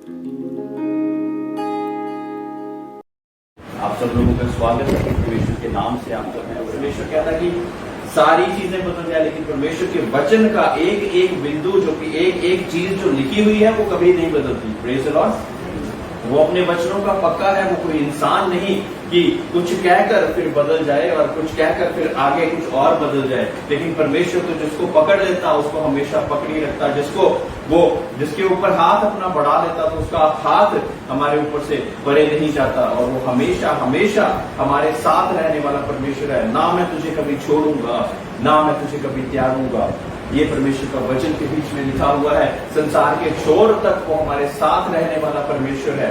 आप सब लोगों का स्वागत है। परमेश्वर के नाम से आप सब हैं। परमेश्वर कहता है कि सारी चीजें बदल जाए, लेकिन परमेश्वर के वचन का एक एक बिंदु, जो कि एक एक चीज जो लिखी हुई है, वो कभी नहीं बदलती। Praise the Lord. वो अपने वचनों का पक्का है। वो कोई इंसान नहीं कि कुछ कहकर फिर बदल जाए और कुछ कहकर फिर आगे कुछ और बदल जाए। लेकिन परमेश्वर तो जिसको पकड़ लेता उसको हमेशा पकड़ी रखता। जिसके ऊपर हाथ अपना बढ़ा लेता तो उसका हाथ हमारे ऊपर से परे नहीं जाता। और वो हमेशा हमेशा हमारे साथ रहने वाला परमेश्वर है। ना मैं तुझे कभी छोड़ूंगा, ना मैं तुझे कभी त्यागूंगा। ये परमेश्वर का वचन के बीच में लिखा हुआ है। संसार के छोर तक वो हमारे साथ रहने वाला परमेश्वर है।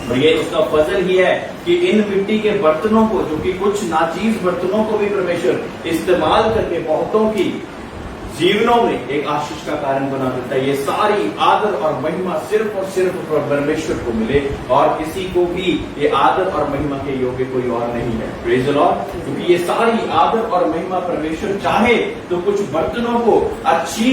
और ये उसका फजल ही है कि इन मिट्टी के बर्तनों को, जो कि कुछ नाचीज बर्तनों को भी परमेश्वर इस्तेमाल करके बहुतों की जीवनों में एक आशीष का कारण बना देता है। ये सारी आदर और महिमा सिर्फ और सिर्फ परमेश्वर को मिले, और किसी को भी ये आदर और महिमा के योग्य कोई और नहीं है। Praise the Lord. क्योंकि ये सारी आदर और महिमा परमेश्वर चाहे तो कुछ बर्तनों को अच्छी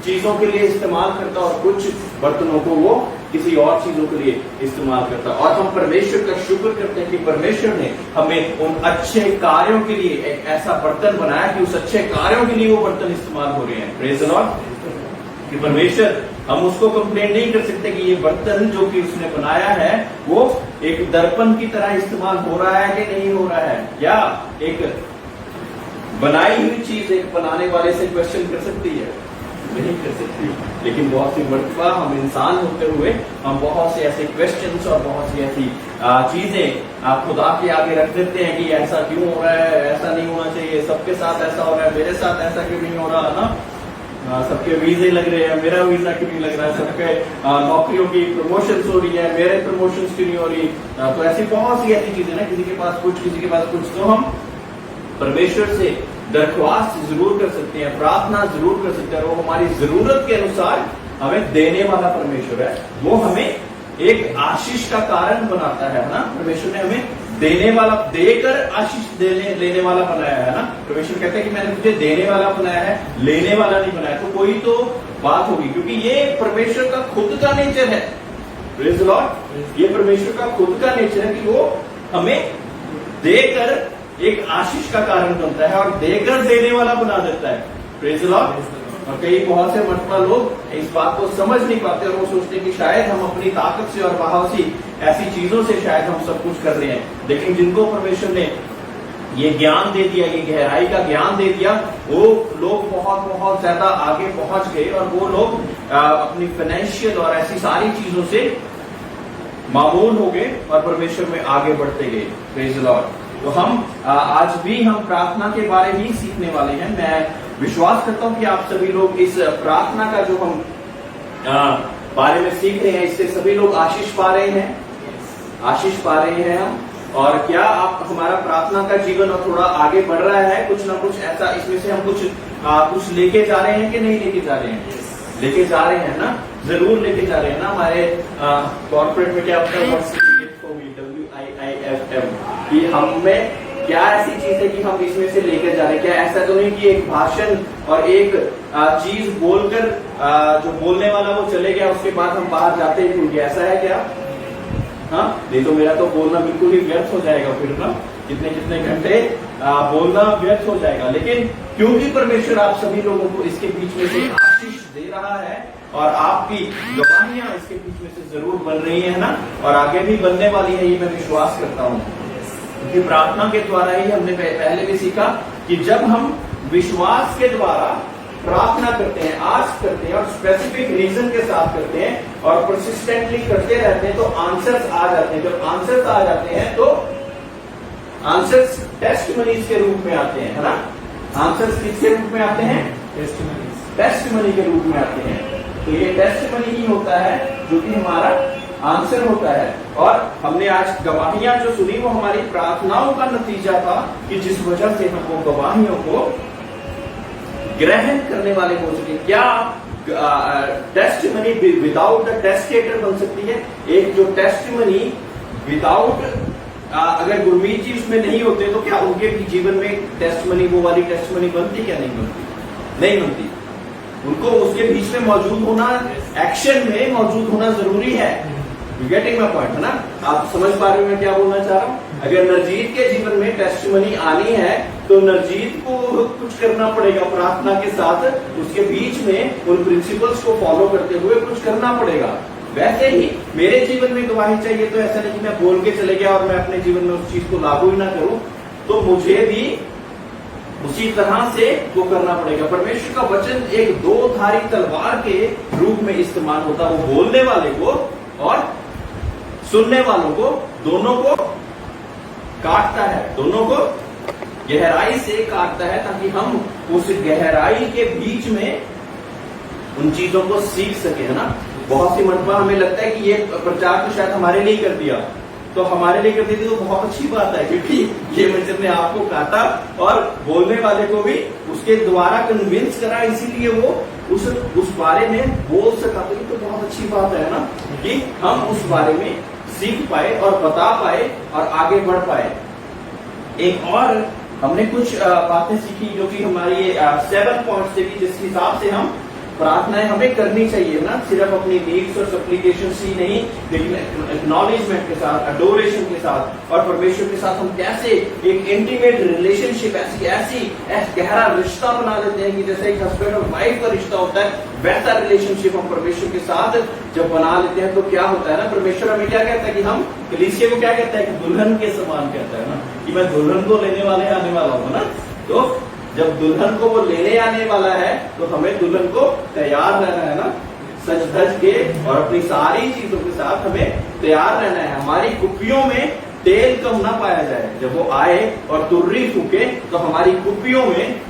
चीजों के लिए इस्तेमाल करता, और कुछ बर्तनों को वो किसी और चीजों के लिए इस्तेमाल करता। और हम परमेश्वर का शुक्र करते हैं कि परमेश्वर ने हमें उन अच्छे कार्यों के लिए एक ऐसा बर्तन बनाया कि उस अच्छे कार्यों के लिए वो बर्तन इस्तेमाल हो रहे हैं। Praise the Lord. कि परमेश्वर, हम उसको कंप्लेन नहीं कर सकते कि ये बर्तन जो कि उसने बनाया है वो एक दर्पण की तरह इस्तेमाल हो रहा है कि नहीं हो रहा है, या एक बनाई हुई चीज एक बनाने वाले से क्वेश्चन कर सकती है? नहीं कर सकती। लेकिन बहुत सी मर्तबा हम इंसान होते हुए हम बहुत से ऐसे क्वेश्चंस और बहुत सी ऐसी चीजें खुदा के आगे रख देते हैं कि ऐसा क्यों हो रहा है, ऐसा नहीं होना चाहिए, सबके साथ ऐसा हो रहा है, मेरे साथ ऐसा क्यों नहीं हो रहा ना, सबके वीजे लग रहे हैं, मेरा वीजा क्यों नहीं लग रहा है, सबके नौकरियों की प्रमोशन हो रही है, मेरे प्रमोशन क्यों नहीं हो रही। तो ऐसी बहुत सी ऐसी चीजें ना, किसी के पास कुछ, किसी के पास कुछ। तो हम परमेश्वर से दरख्वास्त जरूर कर सकते हैं, प्रार्थना जरूर कर सकते हैं, और वो हमारी जरूरत के अनुसार हमें देने वाला परमेश्वर है। वो हमें एक आशीष का कारण बनाता है ना। परमेश्वर ने हमें देने वाला, देकर आशीष लेने वाला बनाया है ना। परमेश्वर कहते हैं कि मैंने तुझे देने वाला बनाया है, लेने वाला नहीं बनाया। तो कोई तो बात होगी, क्योंकि ये परमेश्वर का खुद का नेचर है। Praise the Lord. ये परमेश्वर का खुद का नेचर है कि वो हमें देकर एक आशीष का कारण बनता है और देकर देने वाला बना देता है। Praise the Lord. और कई बहुत से मर्तबा लोग इस बात को समझ नहीं पाते, और वो सोचते कि शायद हम अपनी ताकत से और बहुत सी ऐसी चीजों से शायद हम सब कुछ कर रहे हैं। लेकिन जिनको परमेश्वर ने ये ज्ञान दे दिया, ये गहराई का ज्ञान दे दिया, वो लोग बहुत बहुत ज्यादा आगे पहुंच गए, और वो लोग अपनी फाइनेंशियल और ऐसी सारी चीजों से मामूल हो गए और परमेश्वर में आगे बढ़ते गए। Praise the lord. तो हम आज भी हम प्रार्थना के बारे में सीखने वाले हैं। मैं विश्वास करता हूं कि आप सभी लोग इस प्रार्थना का जो हम बारे में सीख रहे हैं, इससे सभी लोग आशीष पा रहे हैं, आशीष पा रहे हैं हम। और क्या आप, हमारा प्रार्थना का जीवन और थोड़ा आगे बढ़ रहा है, कुछ ना कुछ ऐसा इसमें से हम कुछ लेके जा रहे हैं कि नहीं लेके जा रहे हैं? लेके जा रहे हैं ना, जरूर लेके जा रहे हैं ना। हमारे कॉर्पोरेट में क्या होता है, WIIFM, कि हमें क्या ऐसी चीज है कि हम इसमें से लेकर जा रहे हैं। क्या ऐसा तो नहीं कि एक भाषण और एक चीज बोलकर जो बोलने वाला वो चले गया, उसके बाद हम बाहर जाते ही भूल गए, ऐसा है क्या? हाँ, नहीं तो मेरा तो बोलना बिल्कुल ही व्यर्थ हो जाएगा फिर ना, कितने कितने घंटे बोलना व्यर्थ हो जाएगा। लेकिन क्योंकि परमेश्वर आप सभी लोगों को इसके बीच में से आशीष दे रहा है, और आपकी गवाहियां इसके बीच में से जरूर बन रही है ना, और आगे भी बनने वाली है, ये मैं विश्वास करता हूँ। क्योंकि प्रार्थना के द्वारा ही हमने पहले भी सीखा कि जब हम विश्वास के द्वारा प्रार्थना करते हैं, आस्क करते हैं, और स्पेसिफिक रीजन के साथ करते हैं, और परसिस्टेंटली करते रहते हैं, तो आंसर्स आ जाते हैं। जब आंसर्स आ जाते हैं तो आंसर्स टेस्टिमनीज के रूप में आते हैं, है ना। आंसर्स किसके रूप में आते हैं? टेस्टिमनी के रूप में आते हैं। तो ये टेस्टिमनी ही होता है जो कि हमारा आंसर होता है। और हमने आज गवाहियां जो सुनी वो हमारी प्रार्थनाओं का नतीजा था, कि जिस वजह से हम वो गवाहियों को ग्रहण करने वाले हो सके। क्या टेस्टिमनी विदाउट द टेस्टेटर बन सकती है? एक जो टेस्टिमनी विदाउट, अगर गुरमीत जी उसमें नहीं होते तो क्या उनके भी जीवन में टेस्टिमनी, वो वाली टेस्टिमनी बनती क्या नहीं बनती? नहीं बनती। उनको उसके बीच में मौजूद होना, एक्शन में मौजूद होना जरूरी है। यू गेटिंग माय पॉइंट है ना? आप समझ पा रहे हो मैं क्या बोलना चाह रहा हूँ? अगर नरजीत के जीवन में टेस्टिमनी आनी है तो नरजीत को कुछ करना पड़ेगा प्रार्थना के साथ, उसके बीच में उन प्रिंसिपल्स को फॉलो करते हुए कुछ करना पड़ेगा। वैसे ही मेरे जीवन में गवाही चाहिए, तो ऐसा नहीं कि मैं बोल के चले गया और मैं अपने जीवन में उस चीज को लागू ही ना करूं, तो मुझे भी उसी तरह से वो करना पड़ेगा। परमेश्वर का वचन एक दो धारी तलवार के रूप में इस्तेमाल होता है, वो बोलने वाले को और सुनने वालों को, दोनों को काटता है, दोनों को गहराई से काटता है, ताकि हम उस गहराई के बीच में उन चीजों को सीख सके, है ना? बहुत सी मरतबा हमें लगता है कि ये प्रचार तो शायद हमारे लिए कर दिया, तो हमारे लिए कर दी थी तो बहुत अच्छी बात है, क्योंकि ये वचन ने आपको काटा और बोलने वाले को भी उसके द्वारा कन्विंस करा, इसीलिए वो उस बारे में बोल सका। तो ये तो बहुत अच्छी बात है ना, कि हम उस बारे में सीख पाए और बता पाए और आगे बढ़ पाए। एक और हमने कुछ बातें सीखी जो कि हमारी 7 पॉइंट्स थी, जिस हिसाब से हम प्रार्थनाएं हमें करनी चाहिए ना, सिर्फ अपनी नीड्स और सप्लीकेशन ही नहीं, लेकिन एक्नॉलेजमेंट के साथ, अडोरेशन के साथ और परमेश्वर के साथ हम कैसे एक इंटीमेट रिलेशनशिप, ऐसी गहरा रिश्ता बना लेते हैं कि जैसे एक हस्बैंड और वाइफ का रिश्ता होता है, वैसा रिलेशनशिप हम परमेश्वर के साथ जब बना लेते हैं तो क्या होता है ना, परमेश्वर हमें क्या कहता है कि हम कलीसिया को क्या कहता है कि दुल्हन के समान कहता है ना, कि मैं दुल्हन को लेने वाले आने वाला हूँ ना। तो जब दुल्हन को वो लेने आने वाला है तो हमें दुल्हन को तैयार रहना है ना, सज धज के और अपनी सारी चीजों के साथ हमें तैयार रहना है। हमारी कुप्पियों में तेल कम ना पाया जाए, जब वो आए और तुर्री फूके तो हमारी कुप्पियों में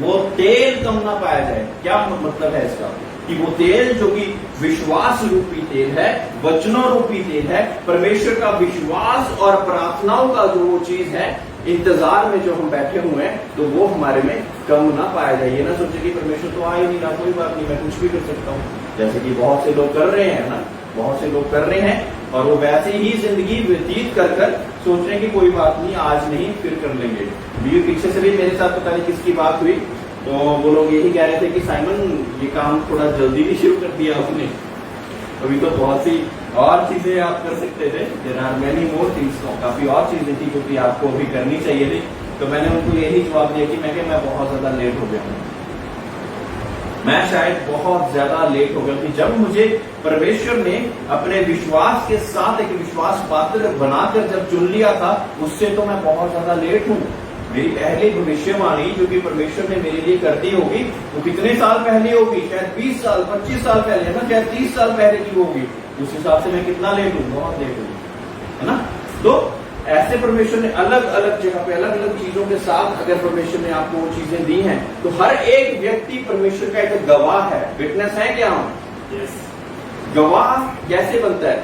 वो तेल कम ना पाया जाए। क्या मतलब है इसका? कि वो तेल जो कि विश्वास रूपी तेल है, वचनों रूपी तेल है, परमेश्वर का विश्वास और प्रार्थनाओं का जो वो चीज है, इंतजार में जो हम बैठे हुए हैं, तो वो हमारे में कम ना पाया जाए। ये ना सोचे कि परमेश्वर तो आ ही नहीं रहा, कोई बात नहीं, मैं कुछ भी कर सकता हूँ, जैसे कि बहुत से लोग कर रहे हैं ना, बहुत से लोग कर रहे हैं और वो वैसे ही जिंदगी व्यतीत कर सोच रहे हैं कि कोई बात नहीं, आज नहीं फिर कर लेंगे। पीछे से भी मेरे साथ पता नहीं किसकी बात हुई, तो वो लोग यही कह रहे थे कि साइमन ये काम थोड़ा जल्दी भी शुरू कर दिया उसने, अभी तो बहुत सी और चीजें आप कर सकते थे, there are many more things, काफी और चीजें थी जो कि आपको अभी करनी चाहिए थी। तो मैंने उनको यही जवाब दिया कि मैं बहुत ज्यादा लेट हो गया हूँ, मैं शायद बहुत ज्यादा लेट हो गया कि जब मुझे परमेश्वर ने अपने विश्वास के साथ एक विश्वास पात्र बनाकर जब चुन लिया था, उससे तो मैं बहुत ज्यादा लेट हूँ। मेरी पहली भविष्यवाणी जो कि परमेश्वर ने मेरे लिए कर दी होगी, वो कितने साल पहले होगी? शायद 20 साल 25 साल पहले, है ना, शायद 30 साल पहले की होगी। उस हिसाब से मैं कितना लेट हूँ? बहुत लेट हूँ, है ना। तो ऐसे परमेश्वर ने अलग अलग जगह पे अलग अलग चीजों के साथ अगर परमेश्वर ने आपको वो चीजें दी हैं, तो हर एक व्यक्ति परमेश्वर का एक गवाह है, विटनेस है क्या हम? गवाह कैसे बनता है?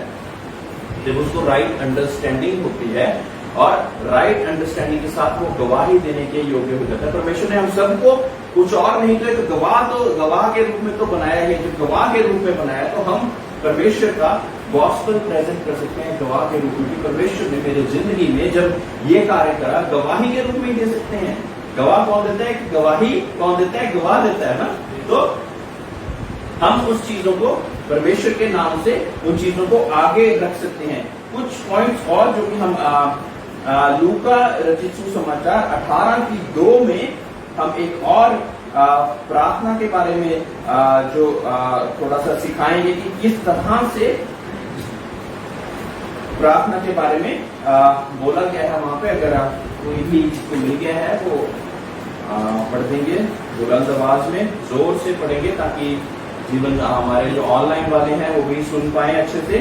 जब उसको राइट अंडरस्टैंडिंग होती है और राइट अंडरस्टैंडिंग के साथ वो गवाही देने के योग्य हो जाता है। परमेश्वर ने हम सबको कुछ और नहीं तो एक गवाह के रूप में तो बनाया है, जो गवाह के रूप में बनाया, तो हम परमेश्वर का गॉस्पेल प्रेजेंट कर सकते हैं गवाह के रूप में। परमेश्वर ने मेरी जिंदगी में जब ये कार्य करा, गवाही के रूप में दे सकते हैं। गवाह कौन देता है? गवाही कौन देता है? गवाह देता है ना। तो हम उस चीजों को परमेश्वर के नाम से उन चीजों को आगे रख सकते हैं। कुछ पॉइंट्स और जो कि हम लूका रचित सुसमाचार 18:2 में हम एक और प्रार्थना के बारे में जो थोड़ा सा सिखाएंगे कि किस तरह से प्रार्थना के बारे में बोला गया है वहां पे। अगर आप कोई भी इसको मिल गया है वो पढ़ देंगे बुलंद आवाज में, जोर से पढ़ेंगे ताकि जीवन हमारे जो ऑनलाइन वाले हैं वो भी सुन पाए अच्छे से।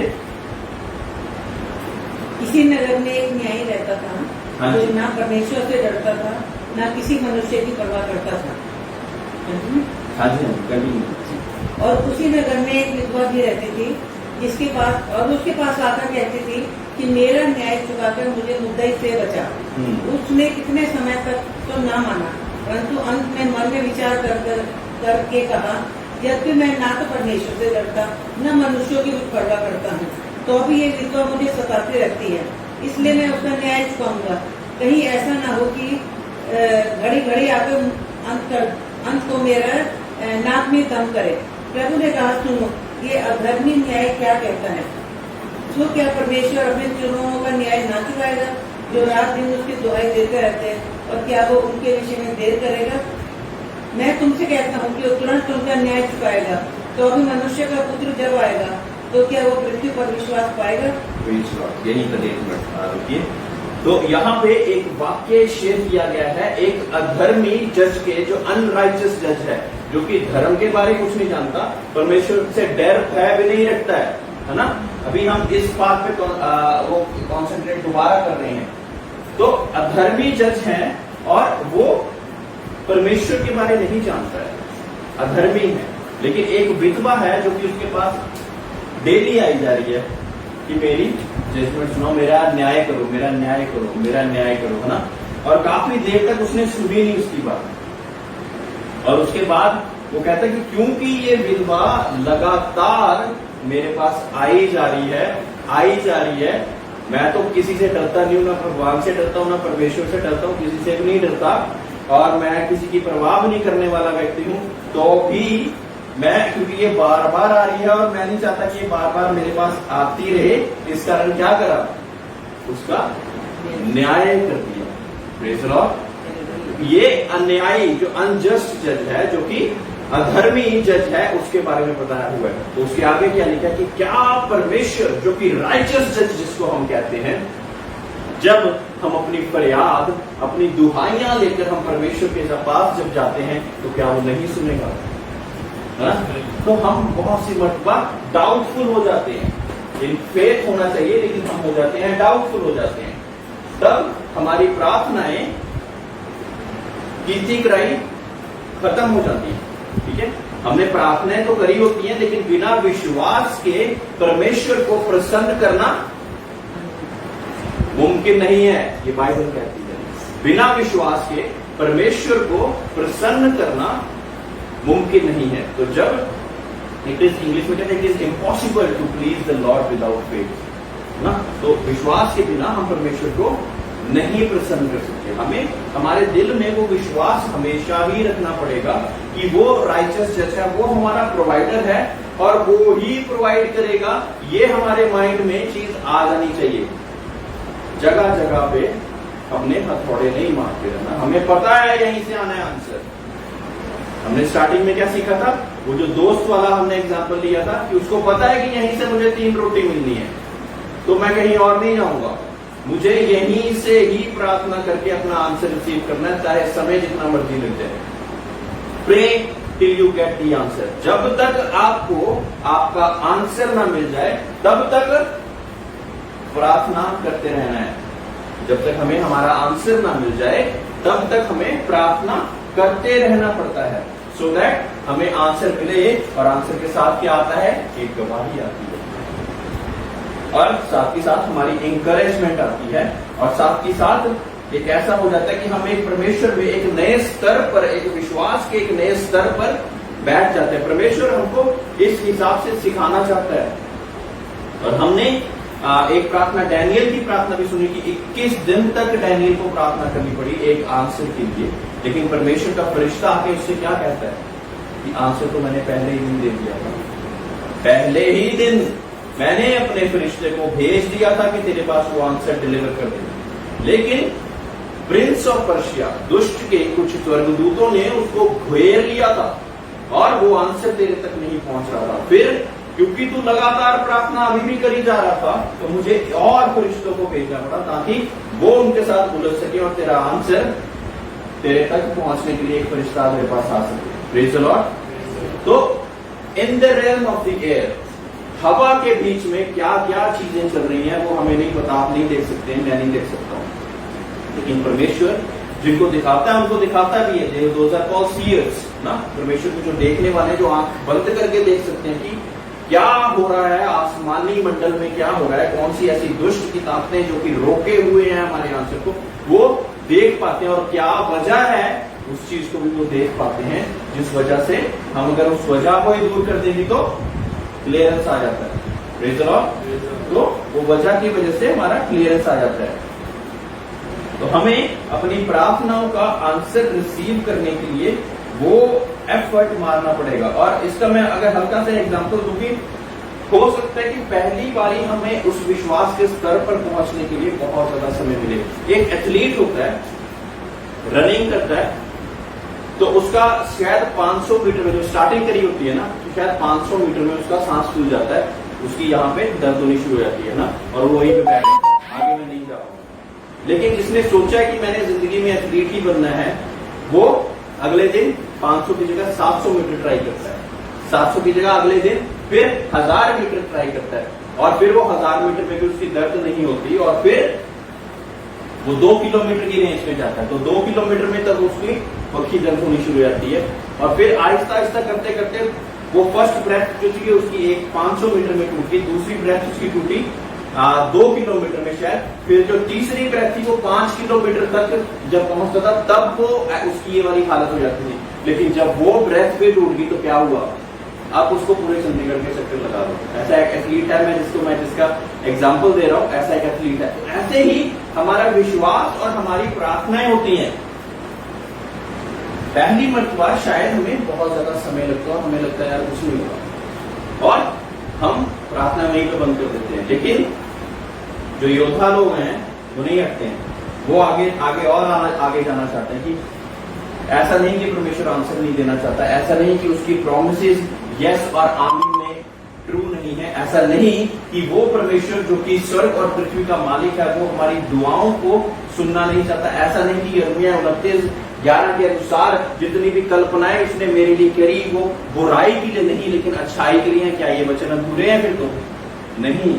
इसी नगर में एक न्यायी रहता था जो ना परमेश्वर से डरता था, ना किसी मनुष्य की परवाह करता था। हाँ जी, और उसी नगर में एक विधवा भी रहती थी, जिसके पास और उसके पास आकर कहती थी कि मेरा न्याय चुकाकर मुझे मुद्दई से बचा। उसने कितने समय तक तो ना माना, परंतु अंत में मन में विचार करके कहा, यद्यपि मैं ना तो परमेश्वर से डरता, न मनुष्यों की कुछ परवाह करता हूँ, तो भी ये विधवा मुझे सताती रहती है, इसलिए मैं उसका न्याय चुकाऊंगा। कहीं ऐसा ना हो कि घड़ी घड़ी आकर अंत को मेरा नाक में दम करे। प्रभु ने कहा, सुनो, ये अधर्मी न्याय क्या कहता है? तो क्या परमेश्वर अपने चुनावों का न्याय ना चुकाएगा जो रात दिन उसकी दुहाई देते रहते हैं? और क्या वो उनके विषय में देर करेगा? मैं तुमसे कहता हूँ कि वो तुरंत उनका न्याय चुकाएगा। तो अभी मनुष्य का पुत्र जब आएगा तो क्या वो पृथ्वी पर विश्वास पाएगा? यही पर एक मिनट रुकिए। तो यहाँ पे एक वाक्य शेयर किया गया है एक अधर्मी जज के, जो अनराइचियस जज है, जो कि धर्म के बारे में कुछ नहीं जानता, परमेश्वर से डर भय भी नहीं रखता है ना। अभी हम इस बात पे वो कॉन्सेंट्रेट दोबारा कर रहे हैं। तो अधर्मी जज है और वो परमेश्वर के बारे नहीं जानता है, अधर्मी है। लेकिन एक विधवा है जो कि उसके पास डेली आई जा रही है कि मेरी जजमेंट सुनो, मेरा न्याय करो, मेरा न्याय करो, मेरा न्याय करो, है ना। और काफी देर तक उसने सुनी नहीं उसकी बात। और उसके बाद वो कहता है कि क्योंकि ये विधवा लगातार मेरे पास आई जा रही है, मैं तो किसी से डरता नहीं हूं, ना भगवान से डरता हूं, ना परमेश्वर से डरता हूं, किसी से भी नहीं डरता, और मैं किसी की परवाह नहीं करने वाला व्यक्ति हूं, तो भी मैं, क्योंकि ये बार बार आ रही है और मैं नहीं चाहता कि ये बार बार मेरे पास आती रहे, इस कारण क्या करा, उसका न्याय कर दिया। Praise the Lord. ये अन्यायी जो अनजस्ट जज है, जो कि अधर्मी जज है, उसके बारे में बताया हुआ है। तो उसके आगे क्या लिखा कि क्या परमेश्वर जो कि राइचियस जज जिसको हम कहते हैं, जब हम अपनी फरियाद, अपनी दुहाइयां लेकर हम परमेश्वर के पास जब जाते हैं, तो क्या वो नहीं सुनेगा? तो हम बहुत सी मरतबा डाउटफुल हो जाते हैं। इन फेथ होना चाहिए, लेकिन हम हो जाते हैं डाउटफुल हो जाते हैं। तब हमारी प्रार्थनाएं कीर्ति कराई खत्म हो जाती है। ठीक है, हमने प्रार्थनाएं तो करी होती हैं, लेकिन बिना विश्वास के परमेश्वर को प्रसन्न करना मुमकिन नहीं है, ये बाइबल कहती है। बिना विश्वास के परमेश्वर को प्रसन्न करना मुमकिन नहीं है। तो जब इट इज, इंग्लिश में कहते हैं, it is impossible to please the Lord without faith ना। तो विश्वास के बिना हम परमेश्वर को नहीं प्रसन्न कर सकते। हमें हमारे दिल में वो विश्वास हमेशा ही रखना पड़ेगा कि वो राइचियस जज है, वो हमारा प्रोवाइडर है और वो ही प्रोवाइड करेगा। ये हमारे माइंड में चीज आ जानी चाहिए। जगह जगह पे हमने हथौड़े नहीं मारते रहना, हमें पता है यहीं से आना है आंसर। हमने स्टार्टिंग में क्या सीखा था, वो जो दोस्त वाला हमने एग्जांपल लिया था कि उसको पता है कि यहीं से मुझे 3 रोटी मिलनी है, तो मैं कहीं और नहीं जाऊंगा, मुझे यहीं से ही प्रार्थना करके अपना आंसर रिसीव करना है, चाहे समय जितना मर्जी लग जाए। Pray till you get the answer. जब तक आपको आपका आंसर ना मिल जाए, तब तक प्रार्थना करते रहना है। जब तक हमें हमारा आंसर ना मिल जाए, तब तक हमें प्रार्थना करते रहना पड़ता है, सो दैट हमें आंसर मिले। और आंसर के साथ क्या आता है, एक गवाही आती है, और साथ ही साथ हमारी इंकरेजमेंट आती है, और साथ ही साथ एक ऐसा हो जाता है कि हम एक परमेश्वर में एक नए स्तर पर, एक विश्वास के एक नए स्तर पर बैठ जाते हैं। परमेश्वर हमको इस हिसाब से सिखाना चाहता है। और हमने एक प्रार्थना, डैनियल की प्रार्थना भी सुनी कि 21 दिन तक डैनियल को प्रार्थना करनी पड़ी एक आंसर के लिए। लेकिन परमेश्वर का फरिश्ता आके उससे क्या कहता है कि आंसर तो मैंने पहले ही दिन दे दिया था, पहले ही दिन मैंने अपने फरिश्ते को भेज दिया था कि तेरे पास वो आंसर डिलीवर कर देना। लेकिन प्रिंस ऑफ पर्शिया, दुष्ट के कुछ स्वर्गदूतों ने उसको घेर लिया था और वो आंसर तेरे तक नहीं पहुंच रहा था। फिर क्योंकि तू लगातार प्रार्थना अभी भी करी जा रहा था, तो मुझे और फरिश्तों को भेजना पड़ा ताकि वो उनके साथ उलझ सके और तेरा आंसर तेरे तक पहुंचने के लिए एक फरिश्ता मेरे पास आ सके। Praise the lord. तो in the realm of the air, हवा के बीच में क्या क्या चीजें चल रही हैं वो हमें नहीं पता, आप नहीं देख सकते हैं, मैं नहीं देख सकता हूं। लेकिन परमेश्वर जिनको दिखाता है उनको दिखाता भी है। दोज आर कॉल्ड सीयर्स ना। परमेश्वर को जो देखने वाले, जो आंख बंद करके देख सकते हैं कि क्या हो रहा है आसमानी मंडल में, क्या हो रहा है, कौन सी ऐसी दुष्ट की ताकतें जो कि रोके हुए हैं हमारे आंसर को, वो देख पाते हैं। और क्या वजह है उस चीज को भी वो देख पाते हैं, जिस वजह से हम अगर उस वजह को ही दूर कर देंगे तो क्लियरेंस आ जाता है। Praise the lord. तो वो वजह की वजह से हमारा क्लियरेंस आ जाता है। तो हमें अपनी प्रार्थनाओं का आंसर रिसीव करने के लिए वो एफर्ट मारना पड़ेगा। और इसका मैं अगर हल्का सा एग्जांपल दूंगी, हो सकता है कि पहली बारी हमें उस विश्वास के स्तर पर पहुंचने के लिए बहुत ज्यादा समय मिले। एक एथलीट होता है, रनिंग करता है, तो उसका शायद 500 मीटर में जो स्टार्टिंग करी होती है ना, तो शायद 500 मीटर में उसका सांस फूल जाता है, उसकी यहाँ पे दर्द होनी शुरू हो जाती है ना, और वो वहीं पे बैठ आगे में नहीं जा पाऊंगा। लेकिन जिसने सोचा है कि मैंने जिंदगी में एथलीट ही बनना है, वो अगले दिन 500 की जगह 700 मीटर ट्राई करता है, 700 की जगह अगले दिन फिर 1000 मीटर ट्राई करता है, और फिर वो 1000 मीटर में भी उसकी दर्द नहीं होती, और फिर वो 2 किलोमीटर की रेंज में जाता है, तो 2 किलोमीटर में तब उसकी पक्की दर्द होनी शुरू हो जाती है। और फिर आहिस्ता आहिस्ता करते करते वो फर्स्ट ब्रेथ जो थी उसकी एक 500 मीटर में टूटी, दूसरी ब्रेथ उसकी टूटी 2 किलोमीटर में शायद, फिर जो तीसरी ब्रेथ थी वो 5 किलोमीटर तक जब पहुंचता था तब वो उसकी ये वाली हालत हो जाती थी। लेकिन जब वो ब्रेथ भी टूट गई तो क्या हुआ, आप उसको पूरे चंडीगढ़ के चक्कर लगा दो। ऐसा एक एथलीट है, मैं जिसका एग्जाम्पल दे रहा हूं, ऐसा एक एथलीट है। तो ऐसे ही हमारा विश्वास और हमारी प्रार्थनाएं होती हैं। पहली मर्तबा शायद हमें बहुत ज्यादा समय लगता है, हमें लगता है यार कुछ नहीं होगा, और हम प्रार्थना वहीं पे बंद कर देते हैं। लेकिन जो योद्धा लोग हैं वो नहीं हटते हैं, वो आगे आगे और आगे जाना चाहते हैं। कि ऐसा नहीं कि परमेश्वर आंसर नहीं देना चाहता, ऐसा नहीं कि उसकी प्रोमिसेस यस और आमीन में ट्रू नहीं है, ऐसा नहीं कि वो परमेश्वर जो कि स्वर्ग और पृथ्वी का मालिक है वो हमारी दुआओं को सुनना नहीं चाहता। ऐसा नहीं कि यिर्मयाह 29:11 के अनुसार जितनी भी कल्पनाएं उसने मेरे लिए करी वो बुराई के लिए नहीं लेकिन अच्छाई के लिए है। क्या ये वचन अधूरे हैं? फिर तो नहीं,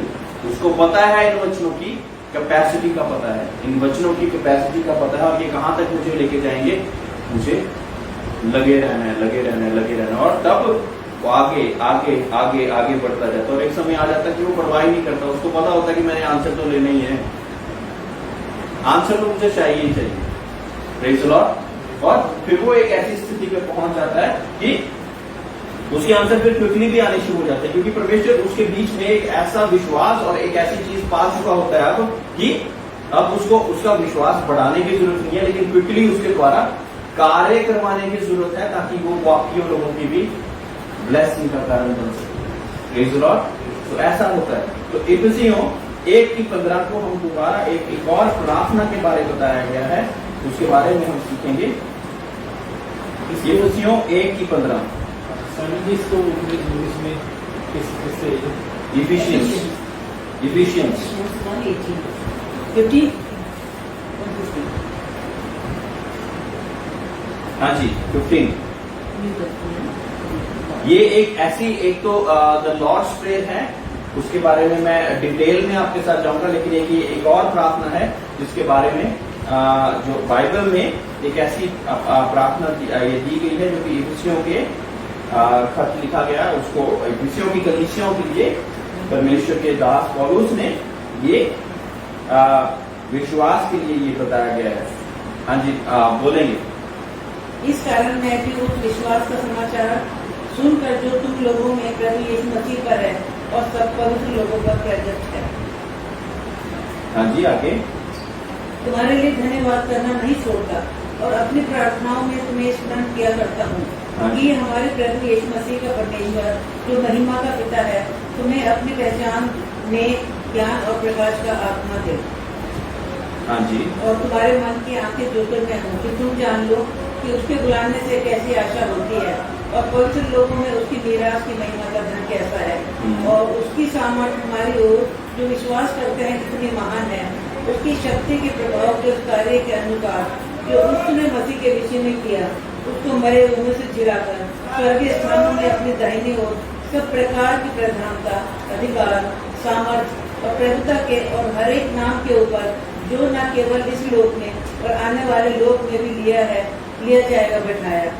उसको पता है, इन वचनों की कैपेसिटी का पता है, इन वचनों की कैपेसिटी का पता है, और ये कहां तक मुझे लेके जाएंगे। मुझे लगे रहना है, लगे रहना है, लगे रहना है, और तब वो आगे आगे आगे आगे बढ़ता जाता है। और एक समय आ जाता है कि वो परवाह ही नहीं करता, उसको पता होता है कि मैंने आंसर तो लेना ही है, आंसर तो मुझे चाहिए ही चाहिए। Praise the Lord. और फिर वो एक ऐसी स्थिति पे पहुंच जाता है कि उसके आंसर फिर क्विकली भी आने शुरू हो जाते हैं, क्योंकि परमेश्वर उसके बीच में एक ऐसा विश्वास और एक ऐसी चीज पा चुका होता है अब कि अब उसको उसका विश्वास बढ़ाने की जरूरत नहीं है, लेकिन क्विकली उसके द्वारा कार्य करवाने की जरूरत है, ताकि वो बाकी लोगों की भी ब्लेसिंग का कारण बन सके। Praise the lord. तो ऐसा होता है। तो इफिसियों 1:15 को हम दोबारा एक और प्रार्थना के बारे में बताया गया है, उसके बारे में हम सीखेंगे। इफिसियों 1:15 इसको इंग्लिश में किससे इफिशियंस 15 हाँ जी 15। ये एक ऐसी, एक तो द लॉर्ड्स प्रेयर है, उसके बारे में मैं डिटेल में आपके साथ जाऊंगा, लेकिन एक और प्रार्थना है जिसके बारे में जो बाइबल में एक ऐसी प्रार्थना ये दी गई है जो कि इफिसियों के खत लिखा गया है, उसको इफिसियों की कलीसियाओं के लिए परमेश्वर के दास पौलुस ने ये विश्वास के लिए ये बताया गया है। हाँ जी बोलेंगे। इस कारण मैं भी उस विश्वास का समाचार सुनकर जो तुम लोगों में प्रभु यीशु मसीह पर है और सब पवित्र लोगों पर प्रकट है। हाँ जी आगे। तुम्हारे लिए धन्यवाद करना नहीं छोड़ता और अपनी प्रार्थनाओं में तुम्हें स्मरण किया करता हूँ कि हमारे प्रभु यीशु मसीह का परमेश्वर जो महिमा का पिता है तुम्हें अपनी पहचान में ज्ञान और प्रकाश का आत्मा दे। हाँ जी। और तुम्हारे मन की आंखें ज्योतिर्मय हों कि तुम जान लो कि उसके बुलाने से कैसी आशा होती है और पवित्र लोगों में उसकी मीरास की महिमा का धन कैसा है, और उसकी सामर्थ्य हमारी ओर जो विश्वास करते हैं कितनी महान है। उसकी शक्ति के प्रभाव के उस कार्य के अनुसार जो उसने मसीह के विषय में किया, उसको मरे हुए से जिलाकर स्वर्गीय स्थानों में अपनी दाहिनी ओर सब प्रकार की प्रधानता, अधिकार, सामर्थ्य और प्रभुता के और हर एक नाम के ऊपर जो न केवल इस लोक में और आने वाले लोक में भी लिया जाएगा बैठाया,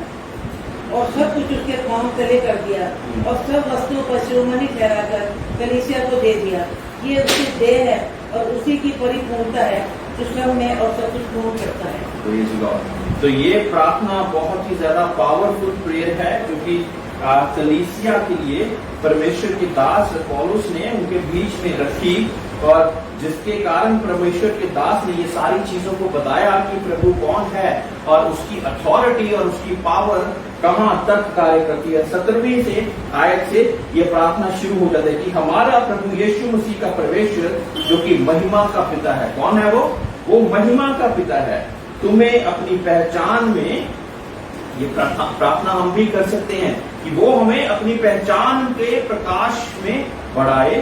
और सब कुछ उसके पांव तले कर दिया और सब वस्तुओं पर शिरोमणि ठहराकर कलीसिया को दे दिया। ये उसकी देह है और उसी की परिपूर्णता है जो सब में और सब कुछ पूर्ण करता है। तो ये प्रार्थना बहुत ही ज्यादा पावरफुल प्रेयर है, क्योंकि कलीसिया के लिए परमेश्वर के दास पौलुस ने उनके बीच में रखी, और जिसके कारण परमेश्वर के दास ने ये सारी चीजों को बताया कि प्रभु कौन है और उसकी अथॉरिटी और उसकी पावर कहां तक कार्य करती है। 17वीं से आयत से ये प्रार्थना शुरू हो जाती है कि हमारा प्रभु यीशु मसीह का परमेश्वर जो कि महिमा का पिता है। कौन है वो महिमा का पिता है। तुम्हें अपनी पहचान में, ये प्रार्थना हम भी कर सकते हैं कि वो हमें अपनी पहचान के प्रकाश में बढ़ाए,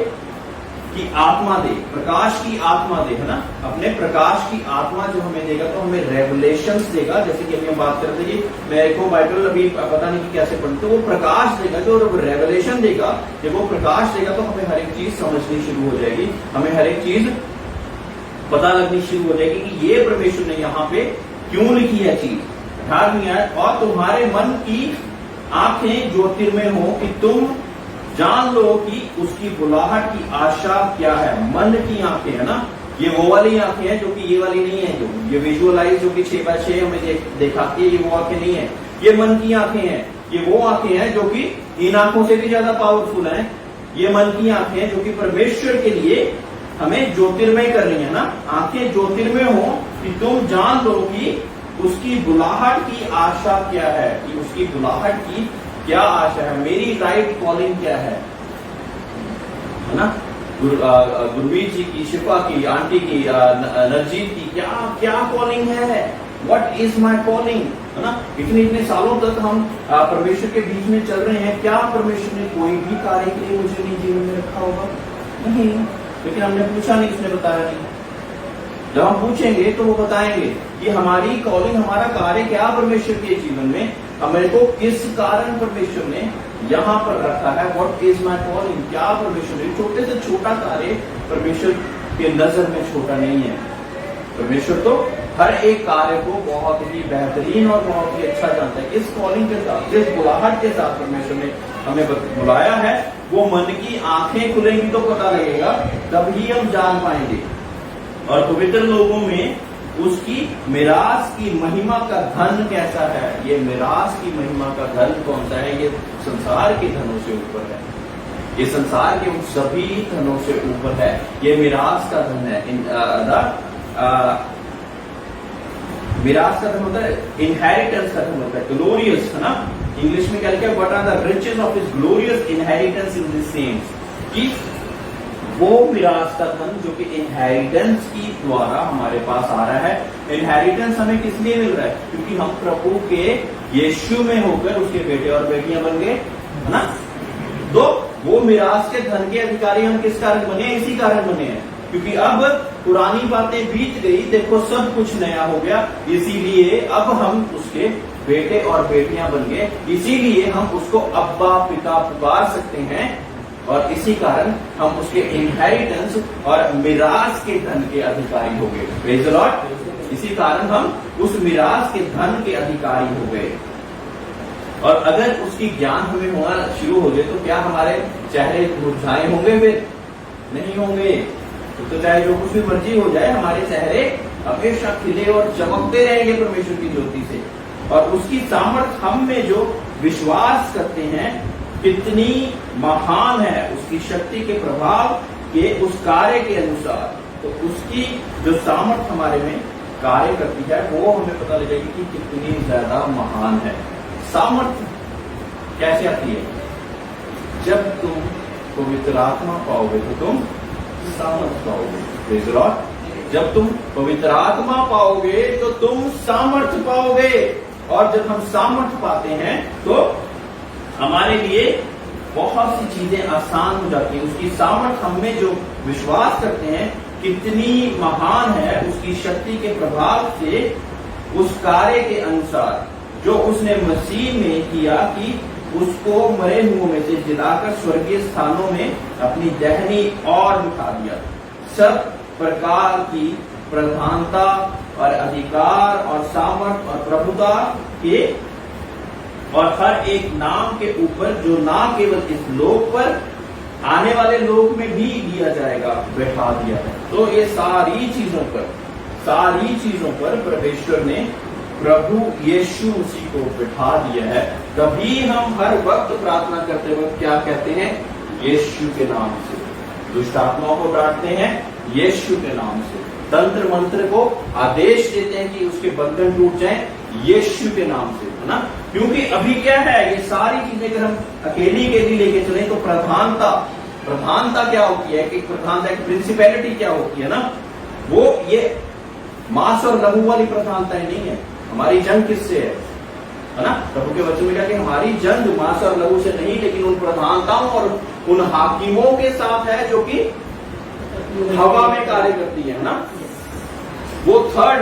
की आत्मा दे, प्रकाश की आत्मा दे, है ना। अपने प्रकाश की आत्मा जो हमें देगा तो हमें रेवलेशंस देगा। जैसे कि अभी हम बात करते हैं, मेरे को बाइबल अभी पता नहीं कि कैसे पढ़ते, वो प्रकाश देगा, जो रेवलेशन देगा, जब वो प्रकाश देगा तो हमें हर एक चीज समझनी शुरू हो जाएगी, हमें हर एक चीज पता लगनी शुरू हो जाएगी कि ये परमेश्वर ने यहाँ पे क्यों लिखी है चीज। 18वीं आयत, और तुम्हारे मन की आंखें ज्योतिर्मय हो कि तुम जान लो कि उसकी बुलाहट की आशा क्या है। मन की आंखें, है ना, ये वो वाली आंखें हैं जो कि ये वाली नहीं है, जो ये विजुअलाइज जो कि 6x6 हमें दिखाती है, ये वो आंखें नहीं है, ये मन की आंखें हैं। ये वो आंखें हैं जो कि इन आंखों से भी ज्यादा पावरफुल हैं। ये मन की आंखें हैं जो कि परमेश्वर के लिए हमें ज्योतिर्मय कर रही है ना। आंखें ज्योतिर्मय हो कि तुम जान लो कि उसकी बुलाहट की आशा क्या है, कि उसकी बुलाहट की क्या आशा है, मेरी राइट कॉलिंग क्या है ना। गुरवीर जी की, शिफा की, आंटी की, नरजीत की क्या कॉलिंग है, व्हाट इज माय कॉलिंग, है ना। इतने सालों तक हम परमेश्वर के बीच में चल रहे हैं, क्या परमेश्वर ने कोई भी कार्य के लिए मुझे नहीं जीवन में रखा होगा? नहीं, लेकिन हमने पूछा नहीं, उसने बताया नहीं। जब हम पूछेंगे तो वो बताएंगे कि हमारी कॉलिंग, हमारा कार्य क्या परमेश्वर के जीवन में, हमें को किस कारण परमेश्वर ने यहाँ पर रखा है, व्हाट इज माय कॉलिंग, क्या परमेश्वर ने। छोटे से छोटा कार्य परमेश्वर के नजर में छोटा नहीं है। परमेश्वर तो हर एक कार्य को बहुत ही बेहतरीन और बहुत ही अच्छा जानता है। इस कॉलिंग के साथ, जिस बुलाहट के साथ परमेश्वर ने हमें बुलाया है, वो मन की आंखें खुलेंगी तो पता लगेगा, तभी हम जान पाएंगे। और पवित्र लोगों में उसकी मिरास की महिमा का धन कैसा है। ये मिरास की महिमा का धन कौन सा है? ये संसार के धनों से ऊपर है, ये संसार के उन सभी धनों से ऊपर है। ये मिरास का धन है। मिरास का धन होता है, इनहेरिटेंस का धन होता है, ग्लोरियस, है ना। इंग्लिश में क्या लिखा है? What are the riches of his glorious inheritance in the saints, कि वो मिरास का धन जो कि इनहेरिटेंस की द्वारा हमारे पास आ रहा है। इनहेरिटेंस हमें किस लिए मिल रहा है? क्योंकि हम प्रभु के यीशु में होकर उसके बेटे और बेटियां बन गए, है ना। तो वो मिरास के धन के अधिकारी हम किस कारण बने हैं? इसी कारण बने हैं, क्योंकि अब पुरानी बातें बीत गई, देखो सब कुछ नया हो गया। इसीलिए अब हम उसके बेटे और बेटियां बन गए, इसीलिए हम उसको अब्बा पिता पुकार सकते हैं, और इसी कारण हम उसके इनहेरिटेंस और मिरास के धन के अधिकारी हो गए। Praise the Lord. इसी कारण हम उस मिरास के धन के अधिकारी हो गए। और अगर उसकी ज्ञान हमें होना शुरू हो जाए तो क्या हमारे चेहरे मुरझाए होंगे? फिर नहीं होंगे। तो चाहे जो कुछ भी मर्जी हो जाए, हमारे चेहरे हमेशा खिले और चमकते रहेंगे परमेश्वर की ज्योति से। और उसकी सामर्थ हम में जो विश्वास करते हैं कितनी महान है, उसकी शक्ति के प्रभाव के उस कार्य के अनुसार, तो उसकी जो सामर्थ हमारे में कार्य करती है वो हमें पता लगेगी कि कितनी ज्यादा महान है। सामर्थ कैसे आती है? जब तुम पवित्र आत्मा पाओगे तो तुम सामर्थ पाओगे। Praise the Lord. जब तुम पवित्र आत्मा पाओगे तो तुम सामर्थ पाओगे, और जब हम सामर्थ पाते हैं तो हमारे लिए बहुत सी चीजें आसान हो जाती है। उसकी सामर्थ हमें जो विश्वास करते हैं कितनी महान है, उसकी शक्ति के प्रभाव से, उस कार्य के अनुसार जो उसने मसीह में किया, कि उसको मरे हुओं में से जिलाकर स्वर्गीय स्थानों में अपनी दहनी और बिठा दिया। सब प्रकार की प्रधानता और अधिकार और सामर्थ और प्रभुता के और हर एक नाम के ऊपर, जो ना केवल इस लोक पर, आने वाले लोक में भी दिया जाएगा, बैठा दिया है। तो ये सारी चीजों पर परमेश्वर ने प्रभु यीशु मसीह को बैठा दिया है। तभी हम हर वक्त प्रार्थना करते वक्त क्या कहते हैं? यीशु के नाम से, दुष्ट आत्माओं को डांटते हैं यीशु के नाम से, तंत्र मंत्र को आदेश देते हैं कि उसके बंधन टूट जाएं यीशु के नाम से, है ना। क्योंकि अभी क्या है, ये सारी चीजें अगर हम अकेली लेके चले तो प्रधानता क्या होती है कि प्रधानता एक प्रिंसिपैलिटी क्या होती है ना, वो ये मांस और लहू वाली प्रधानताएं नहीं है। हमारी जंग किससे है ना, प्रभु के वचन में क्या कि हमारी जंग मांस और लहू से नहीं, लेकिन उन प्रधानताओं और उन हाकिमों के साथ है जो कि हवा में कार्य करती है ना। वो थर्ड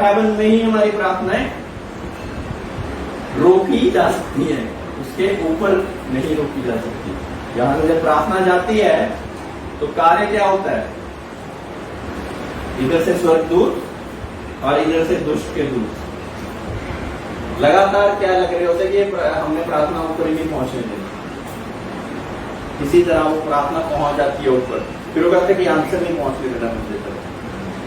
हेवन में ही हमारी प्रार्थनाएं रोकी जा सकती है, उसके ऊपर नहीं रोकी जा सकती। यहां से जब प्रार्थना जाती है तो कार्य क्या होता है, इधर से स्वर्गदूत और इधर से दुष्ट के दूत लगातार क्या लग रहे होते हैं कि हमने प्रार्थना ऊपर ही नहीं पहुंचने दी, किसी तरह वो प्रार्थना पहुंच जाती है ऊपर, फिर वो कहते हैं कि आंसर नहीं पहुंचने देना मुझे तक।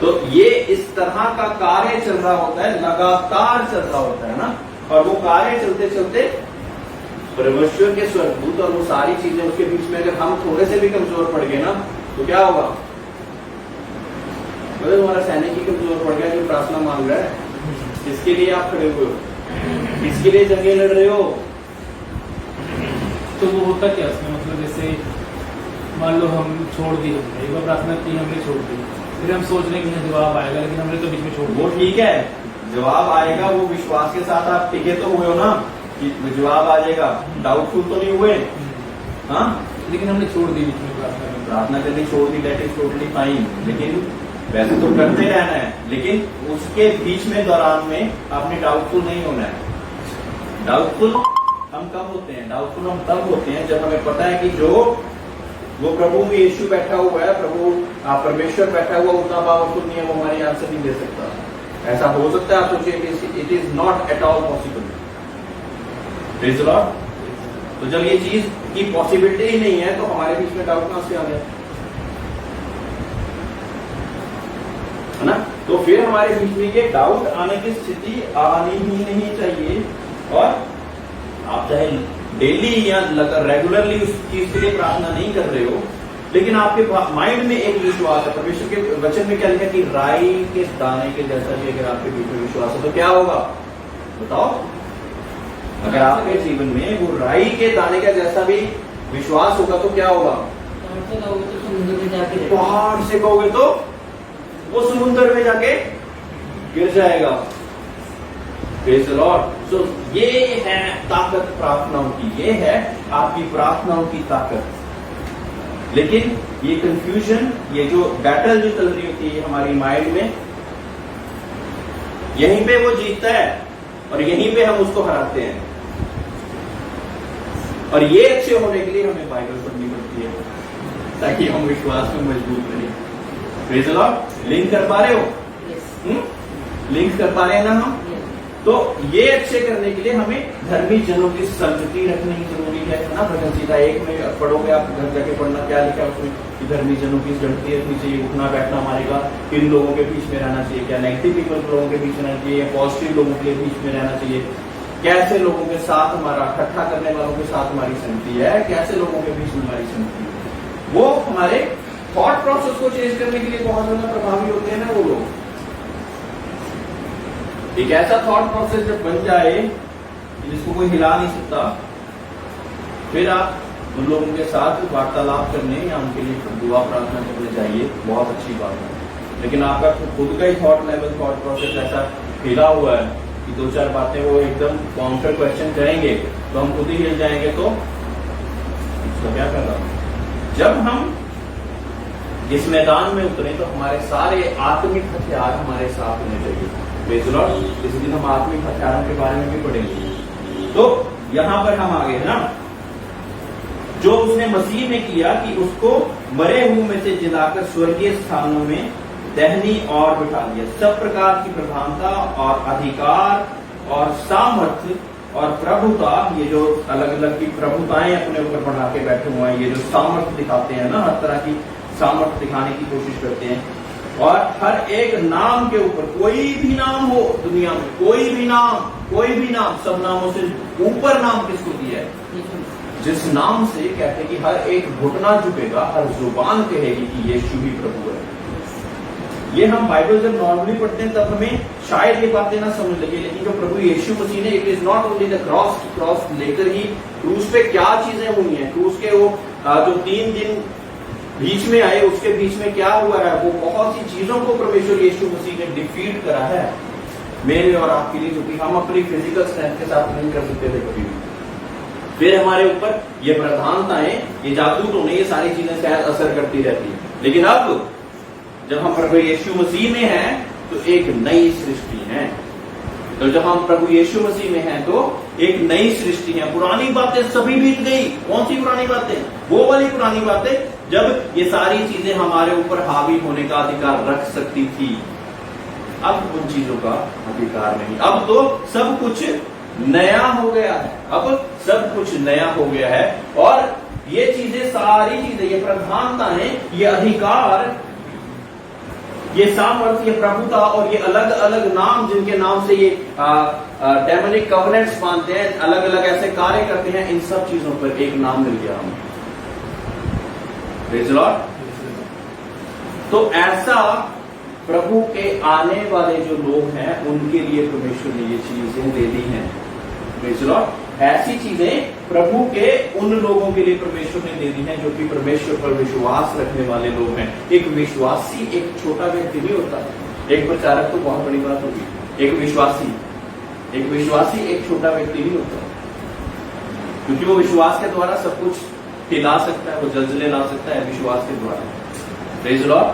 तो ये इस तरह का कार्य चल रहा होता है, लगातार चल रहा होता है ना। और वो कार्य चलते चलते परमेश्वर के स्वर्गदूत और वो सारी चीजें उसके बीच में अगर हम थोड़े से भी कमजोर पड़ गए ना तो क्या होगा, मतलब तुम्हारा सैनिक ही कमजोर पड़ गया जो प्रार्थना मांग रहा है, किसके लिए आप खड़े हुए हो, किसके लिए जंगे लड़ रहे हो। तो वो होता क्या उसमें, मतलब जैसे मान लो हम छोड़ दी, हमने एक बार प्रार्थना की, हमने छोड़ दी, फिर हम सोच रहे हैं कि जवाब आएगा, लेकिन हमने तो बीच में छोड़ दिया। वो ठीक है, जवाब आएगा, वो विश्वास के साथ आप टिके तो हुए हो ना कि जवाब आ जाएगा, डाउटफुल तो नहीं हुए। हाँ, लेकिन हमने छोड़ दी बीच में प्रार्थना करनी छोड़ दी, दैट इज टोटली फाइन, लेकिन वैसे तो करते रहना है, लेकिन उसके बीच में दौरान में आपने डाउटफुल नहीं होना है। डाउटफुल हम कब होते हैं, डाउटफुल हम तब होते हैं जब हमें पता है कि जो वो प्रभु में यीशु बैठा हुआ है, प्रभु परमेश्वर बैठा हुआ उतना पावरफुल नहीं है, वो हमारी आंसर नहीं दे सकता। ऐसा हो सकता है, आप सोचिए, it is not at all possible. Praise the lord. तो जब ये चीज की पॉसिबिलिटी ही नहीं है तो हमारे बीच में डाउट कहां से आ गया, है ना। तो फिर हमारे बीच में ये डाउट आने की स्थिति आनी ही नहीं चाहिए। और आप चाहे डेली या रेगुलरली उस चीज के लिए प्रार्थना नहीं कर रहे हो, लेकिन आपके माइंड में एक विश्वास है। परमेश्वर के वचन में क्या लिखा है कि राई के दाने के जैसा भी अगर आपके बीच में विश्वास है तो क्या होगा बताओ। अगर आपके जीवन में वो राई के दाने का जैसा भी विश्वास होगा तो क्या होगा, पहाड़ से कहोगे तो वो समुद्र में जाके गिर जाएगा। Praise the Lord. सो ये है ताकत प्रार्थनाओं की, ये है आपकी प्रार्थनाओं की ताकत। लेकिन ये कंफ्यूजन, ये जो बैटल जो चल रही होती है हमारी माइंड में, यहीं पे वो जीतता है और यहीं पे हम उसको हराते हैं। और ये अच्छे होने के लिए हमें बाइबल पढ़नी पड़ती है ताकि हम विश्वास में मजबूत रहें। Praise the Lord. लिंक कर पा रहे हो? लिंक कर पा रहे हैं ना हम? तो ये अच्छे करने के लिए हमें धर्मी जनों की संगति रखनी जरूरी है ना। भजन संहिता 1 में पढ़ोगे आप, घर जाके पढ़ना, क्या लिखा है उसमें कि धर्मी जनों की संगति रखनी चाहिए, उठना बैठना हमारे का किन लोगों के बीच में रहना चाहिए, क्या नेगेटिव पीपल लोगों के बीच में रहना चाहिए या पॉजिटिव लोगों के बीच में रहना चाहिए, कैसे लोगों के साथ हमारा इकट्ठा करने वालों के साथ हमारी संगति है, कैसे लोगों के बीच में हमारी संगति है। वो हमारे थॉट प्रोसेस को चेंज करने के लिए बहुत ज्यादा प्रभावी होते हैं ना वो लोग। एक ऐसा थॉट प्रोसेस जब बन जाए जिसको कोई हिला नहीं सकता, फिर आप उन लोगों के साथ वार्तालाप करने या उनके लिए दुआ प्रार्थना करने जाइए, बहुत अच्छी बात है। लेकिन आपका खुद का ही थॉट लेवल, थॉट प्रोसेस ऐसा हिला हुआ है कि 2-4 बातें वो एकदम काउंटर क्वेश्चन करेंगे तो हम खुद ही हिल जाएंगे, तो इसका क्या कर रहा। जब हम इस मैदान में उतरे तो हमारे सारे आत्मिक हथियार हमारे साथ होने चाहिए। Praise the Lord. इस दिन हम आत्मिक हथियारों के बारे में भी पढ़ेंगे। तो यहां पर हम आगे है ना, जो उसने मसीह में किया कि उसको मरे हुए में से जिलाकर स्वर्गीय स्थानों में दहनी और बिठा दिया। सब प्रकार की प्रधानता और अधिकार और सामर्थ्य और प्रभुता, ये जो अलग अलग की प्रभुताएं अपने ऊपर बढ़ा के बैठे हुए हैं, ये जो सामर्थ्य दिखाते हैं ना, हर तरह की सामर्थ्य दिखाने की कोशिश करते हैं। और हर एक नाम के ऊपर, कोई भी नाम हो दुनिया में, कोई भी नाम, सब नामों से ऊपर नाम किसको दिया है? जिस नाम से कहते हैं कि हर एक घुटना झुकेगा, हर जुबान कहेगी कि यीशु ही प्रभु है। ये हम बाइबल जब नॉर्मली पढ़ते हैं तब हमें शायद ये बातें ना समझ लगे, लेकिन जो प्रभु यीशु मसीह ने, it is not only the cross, cross लेकर ही क्रूस पे क्या चीजें हुई हैं, क्रूस के वो जो 3 दिन बीच में आए, उसके बीच में क्या हुआ है, वो बहुत सी चीजों को परमेश्वर यीशु मसीह ने डिफीट करा है मेरे और आपके लिए, जो कि हम अपनी फिजिकल स्ट्रेंथ के साथ नहीं कर सकते थे कभी भी। फिर हमारे ऊपर ये प्रधानताएं, ये जादू टोने, ये सारी चीजें शायद असर करती रहती है, लेकिन अब जब हम प्रभु यीशु मसीह में हैं तो एक नई सृष्टि है। तो जब हम प्रभु यीशु मसीह में हैं तो एक नई सृष्टि है। पुरानी बातें सभी बीत गई। कौन सी पुरानी बातें? वो वाली पुरानी बातें जब ये सारी चीजें हमारे ऊपर हावी होने का अधिकार रख सकती थी। अब उन चीजों का अधिकार नहीं। अब तो सब कुछ नया हो गया है। अब सब कुछ नया हो गया है और ये चीजें, सारी चीजें, ये प्रधानताएं, ये अधिकार, ये सामर्थ्य, ये प्रभुता और ये अलग अलग नाम जिनके नाम से ये डेमोनिक कवनेंट्स मानते हैं, अलग अलग ऐसे कार्य करते हैं, इन सब चीजों पर एक नाम मिल गया हमें। Praise the lord. तो ऐसा प्रभु के आने वाले जो लोग हैं उनके लिए परमेश्वर ने ये चीजें दे दी हैं। Praise the Lord. ऐसी चीजें प्रभु के उन लोगों के लिए परमेश्वर ने दे दी हैं जो कि परमेश्वर पर विश्वास रखने वाले लोग हैं। एक विश्वासी एक छोटा व्यक्ति नहीं होता। एक प्रचारक तो बहुत बड़ी बात होगी। एक विश्वासी एक छोटा व्यक्ति नहीं होता, क्योंकि वो विश्वास के द्वारा सब कुछ हिला सकता है, वो जलजले ला सकता है विश्वास के द्वारा। Praise the Lord.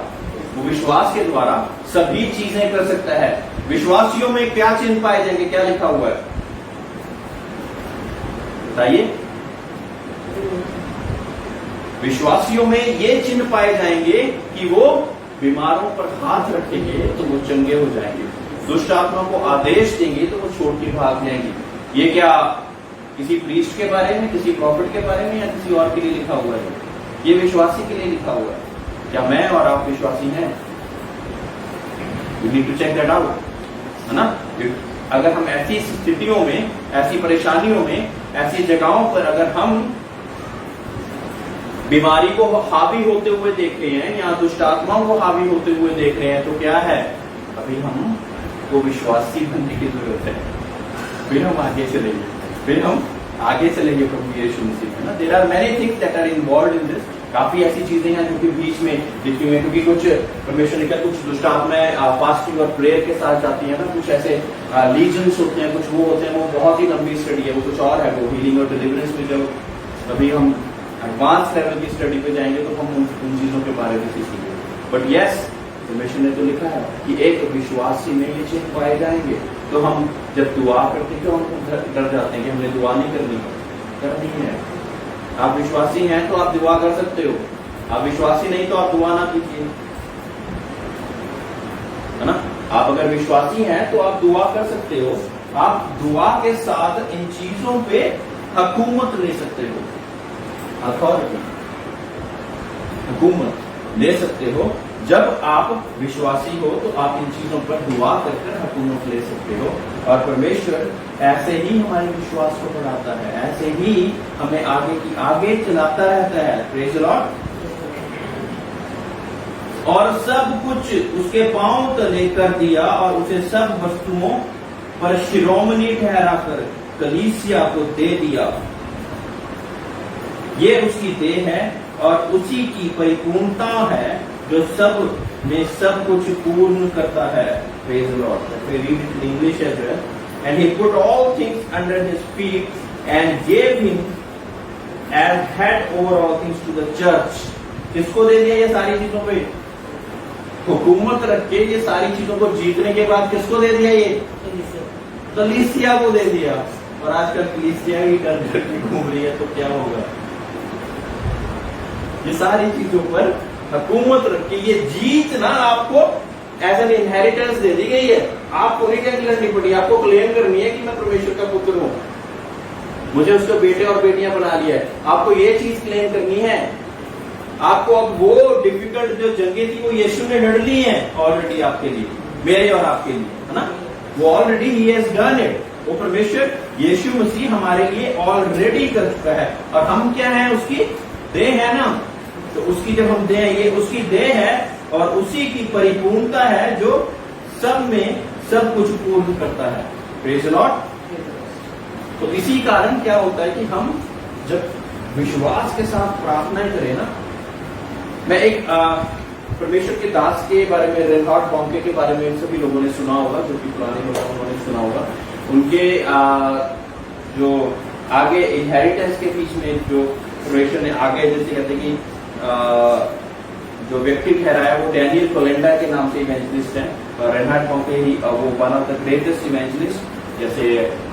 वो विश्वास के द्वारा सभी चीजें कर सकता है। विश्वासियों में क्या चिन्ह पाए जाएंगे? क्या लिखा हुआ है बताइए? विश्वासियों में ये चिन्ह पाए जाएंगे कि वो बीमारों पर हाथ रखेंगे तो वो चंगे हो जाएंगे, दुष्ट आत्मा को आदेश देंगे तो वो छोड़ के भाग जाएंगे। ये क्या किसी प्रीस्ट के बारे में, किसी प्रॉफिट के बारे में या किसी और के लिए लिखा हुआ है? ये विश्वासी के लिए लिखा हुआ है। क्या मैं और आप विश्वासी हैं? You need to check that out, है ना? अगर हम ऐसी स्थितियों में, ऐसी परेशानियों में, ऐसी जगहों पर अगर हम बीमारी को हावी होते हुए देख रहे हैं या दुष्ट आत्माओं को हावी होते हुए देख रहे हैं तो क्या है? अभी हम को विश्वासी बनने की जरूरत है। फिर हम आगे चलेंगे प्रभु यीशु मसीह में ना। There are many things that are involved in this. काफी ऐसी चीजें हैं जो कि बीच में लिखी हुई है, क्योंकि कुछ परमेश्वर ने कहा कुछ दुष्ट आत्माएं फास्टिंग और प्रेयर के साथ जाती है ना, कुछ ऐसे लीजन्स होते हैं, कुछ वो होते हैं, वो बहुत ही लंबी स्टडी है, वो कुछ और है। वो हीलिंग और डिलीवरेंस में जब अभी हम एडवांस लेवल की स्टडी पे जाएंगे तो हम उन चीजों के बारे में सीखेंगे। बट यस, परमेश्वर ने तो लिखा है कि एक विश्वासी में ये चिन्ह पाए जाएंगे। तो हम जब दुआ करते हैं तो हम डर जाते हैं कि हमने दुआ नहीं करनी है। आप विश्वासी हैं तो आप दुआ कर सकते हो, आप विश्वासी नहीं तो आप दुआ ना कीजिए, है ना? आप अगर विश्वासी हैं तो आप दुआ कर सकते हो। आप दुआ के साथ इन चीजों पे हुकूमत ले सकते हो, अथॉरिटी, हुकूमत ले सकते हो। जब आप विश्वासी हो तो आप इन चीजों पर दुआ कर हुकूमत ले सकते हो। और परमेश्वर ऐसे ही हमारे विश्वास को बढ़ाता है, ऐसे ही हमें आगे चलाता रहता है। Praise the Lord. और सब कुछ उसके पांव तले कर दिया और उसे सब वस्तुओं पर शिरोमणि ठहराकर कलीसिया को दे दिया। ये उसकी देह है और उसी की परिपूर्णता है जो सब में सब कुछ पूर्ण करता है। Praise the Lord. We read it in English as well. And he put all things under his feet and gave him as head over all things to the church. किसको दे दिया ये सारी चीजों पे हुकूमत रख के? ये सारी चीजों को जीतने के बाद किसको दे दिया? ये कलीसिया को दे दिया। और आजकल कलीसिया ही करके घूम रही है तो क्या होगा? ये सारी चीजों पर हुकूमत रख के ये जीत ना आपको एज एन इनहेरिटेंस दे दी गई है। आपको नहीं क्या लड़नी पड़ी, आपको क्लेम करनी है कि मैं परमेश्वर का पुत्र हूं, मुझे उसके बेटे और बेटियां बना लिया है। आपको ये चीज क्लेम करनी है। आपको अब वो डिफिकल्ट जो जंगें थी वो यीशु ने लड़ ली हैं ऑलरेडी आपके लिए, मेरे और आपके लिए, है ना? वो already he has done it. वो परमेश्वर यीशु मसीह हमारे लिए ऑलरेडी कर चुका है, और हम क्या है, उसकी देह है ना। तो उसकी जब हम देह, ये उसकी देह है और उसी की परिपूर्णता है जो सब में सब कुछ पूर्ण करता है। Praise the lord. तो इसी कारण क्या होता है कि हम जब विश्वास के साथ प्रार्थनाएं करें ना, मैं एक परमेश्वर के दास के बारे में, रेनहार्ड बॉन्के के बारे में सभी लोगों ने सुना होगा, जो कि पुराने लोगों उन्होंने सुना होगा। उनके जो आगे इनहेरिटेंस के बीच में जो परमेश्वर ने आगे, जैसे कहते हैं कि जो व्यक्ति ठहराया वो डैनियल कोलेंडा के नाम से इवेंजलिस्ट है, और रेनहार्ड बॉन्के ही वो one of the greatest evangelist, जैसे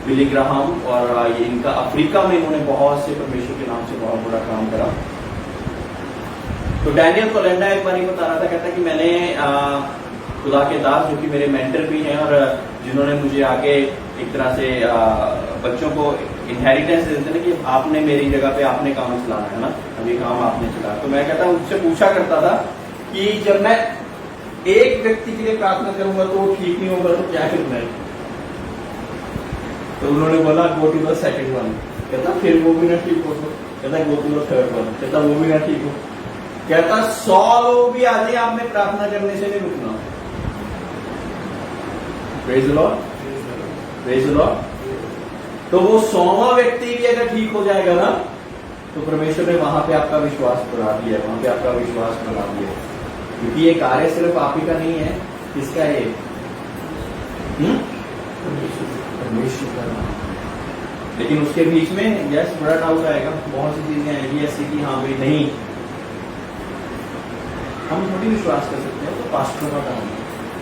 बिली ग्राहम, और ये इनका अफ्रीका में इन्होंने बहुत से परमेश्वर के नाम से बहुत बड़ा काम करा। तो डैनियल कोलेंडा एक बार बता रहा था, कहता कि मैंने खुदा के दास जो कि मेरे मेंटर भी हैं और जिन्होंने मुझे आगे एक तरह से बच्चों को इनहेरिटेंस देते हैं कि आपने मेरी जगह पे आपने काम चलाना है ना, अभी काम आपने चलाया। तो मैं कहता उससे पूछा करता था कि जब मैं एक व्यक्ति के लिए प्रार्थना करूंगा तो वो ठीक नहीं होगा तो क्या करना है। तो उन्होंने बोला go to the second one. कहता फिर वो भी ना ठीक हो, कहता go to the third one, कहता वो भी ना ठीक हो, कहता 100 लोग भी आ जाए, आपने प्रार्थना करने से नहीं रुकना। Praise the Lord, praise the lord. तो वो 100वां व्यक्ति भी अगर ठीक हो जाएगा ना, तो परमेश्वर ने वहां पे आपका विश्वास बढ़ा दिया, वहां पे आपका विश्वास बढ़ा दिया, क्योंकि ये कार्य सिर्फ आप ही का नहीं है। किसका है? परमेश्वर का नाम। लेकिन उसके बीच में यस बड़ा डाउट आएगा, बहुत सी चीजें आएंगी ऐसी कि हाँ भाई नहीं, हम थोड़ी विश्वास कर सकते हैं। तो पास्टर का काम है,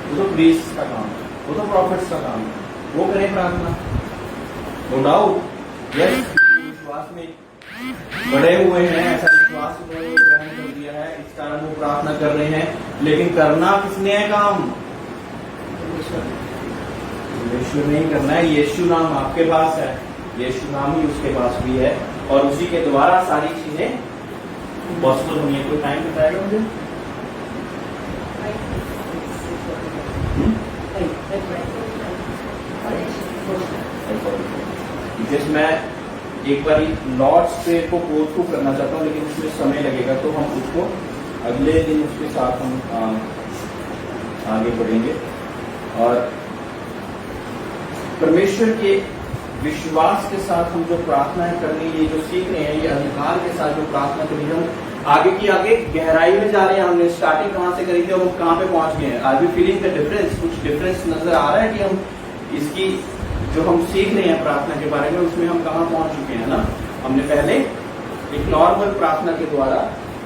वो तो प्रीस्ट का काम है, वो तो प्रॉफिट्स का काम है, वो करें प्रार्थना, नो डाउट। यस, विश्वास में बड़े हुए हैं, ऐसा विश्वास उन्होंने ग्रहण कर दिया है, इस कारण वो प्रार्थना कर रहे हैं। लेकिन करना किसने है काम? परमेश्वर ने ही करना है। यीशु नाम आपके पास है, यीशु नाम ही उसके पास भी है, और उसी के द्वारा सारी चीजें पॉसिबल होनी है। कोई टाइम बताएगा मुझे? जैसे मैं एक बार लॉर्ड्स प्रेयर को गो थ्रू करना चाहता हूँ, लेकिन उसमें समय लगेगा, तो हम उसको अगले दिन उसके साथ हम आगे बढ़ेंगे। और परमेश्वर के विश्वास के साथ हम जो प्रार्थनाएं करनी, ये जो सीख रहे हैं, ये अधिकार के साथ जो प्रार्थना करनी है, हम आगे की आगे गहराई में जा रहे हैं। हमने स्टार्टिंग कहाँ से करी थी और हम कहाँ पे पहुंच गए हैं। Are we feeling the difference? कुछ डिफरेंस नजर आ रहा है कि हम इसकी जो हम सीख रहे हैं प्रार्थना के बारे में, उसमें हम कहाँ पहुंच चुके हैं ना। हमने पहले एक नॉर्मल प्रार्थना के द्वारा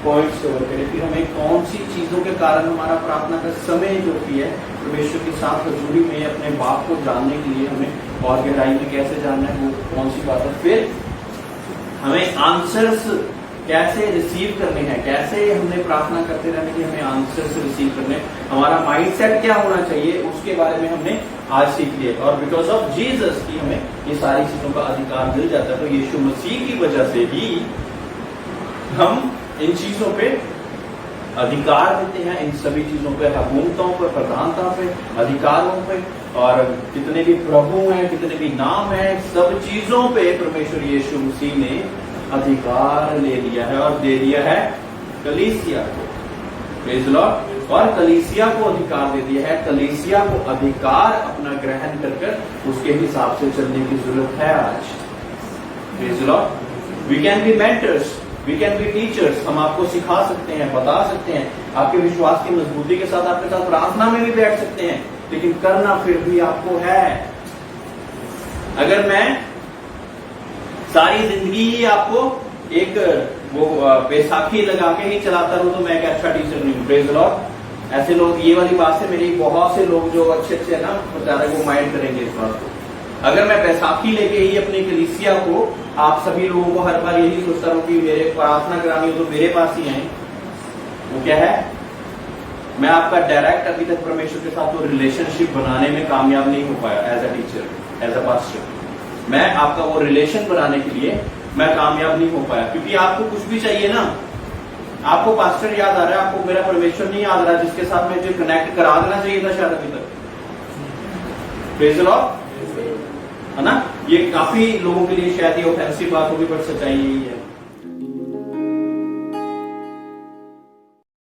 पॉइंट्स कवर करे, फिर हमें कौन सी चीजों के कारण हमारा प्रार्थना का समय जो कि है परमेश्वर के साथ हजूरी में अपने बाप को जानने के लिए हमें और गहराई में कैसे जानना है, वो कौन सी बात है। फिर हमें आंसर्स कैसे रिसीव करने हैं, कैसे हमने प्रार्थना करते रहने की हमें आंसर्स रिसीव करने, हमारा माइंडसेट क्या होना चाहिए, उसके बारे में हमने आज सीख लिया। और बिकॉज ऑफ जीसस की हमें ये सारी चीजों का अधिकार मिल जाता है। तो यीशु मसीह की वजह से ही हम इन चीजों पे अधिकार देते हैं, इन सभी चीजों पे, हुकूमतों पर, प्रधानता पे, अधिकारों पे, और कितने भी प्रभु हैं, कितने भी नाम हैं, सब चीजों पे परमेश्वर यीशु मसीह ने अधिकार ले लिया है और दे दिया है कलीसिया को। Praise the Lord. और कलीसिया को अधिकार दे दिया है, कलीसिया को अधिकार अपना ग्रहण कर उसके हिसाब से चलने की जरूरत है आज। Praise the Lord. We can be mentors, we can be teachers, हम आपको सिखा सकते हैं, बता सकते हैं, आपके विश्वास की मजबूती के साथ आपके साथ प्रार्थना में भी बैठ सकते हैं, लेकिन करना फिर भी आपको है। अगर मैं सारी जिंदगी ही आपको एक वो बैसाखी लगा के ही चलाता रहूं तो मैं एक अच्छा टीचर नहीं हूं। Praise the Lord. ऐसे लोग, ये वाली बात से मेरी बहुत से लोग जो अच्छे अच्छे ना प्रचारक वो माइंड करेंगे इस बात को। अगर मैं बैसाखी लेके ही अपनी कलीसिया को, आप सभी लोगों को हर बार यही सोचता हूं कि मेरे प्रार्थना करानी हो तो मेरे पास ही आए, वो क्या है, मैं आपका डायरेक्ट अभी तक परमेश्वर के साथ वो रिलेशनशिप बनाने में कामयाब नहीं हो पाया as a teacher, as a pastor. मैं आपका वो रिलेशन बनाने के लिए मैं कामयाब नहीं हो पाया, क्योंकि आपको कुछ भी चाहिए ना, आपको पास्टर याद आ रहा है, आपको मेरा परमेश्वर नहीं याद आ रहा जिसके साथ मुझे कनेक्ट करा देना चाहिए था शायद अभी तक। Praise the Lord. है ना। ये काफी लोगों के लिए शायद ये ऑफेंसिव बात होगी, बट सच्चाई यही है।